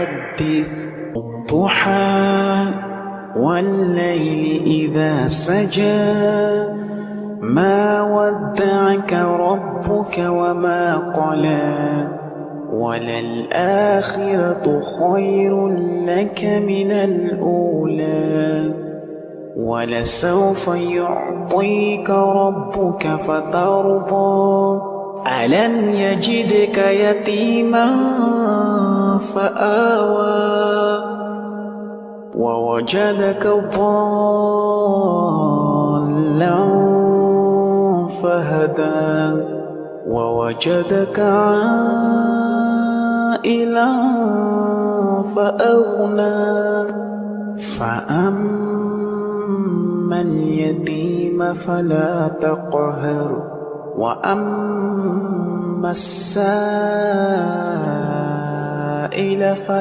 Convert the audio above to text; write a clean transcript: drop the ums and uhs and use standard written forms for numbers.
حدث الضحى والليل إذا سجى ما ودعك ربك وما قلى وللآخرة خير لك من الأولى ولسوف يعطيك ربك فترضى ألم يجدك يتيما فآوى ووجدك ضالا فهدى ووجدك عائلا فأغنى فأما اليتيم فلا تقهر وأما السائل فلا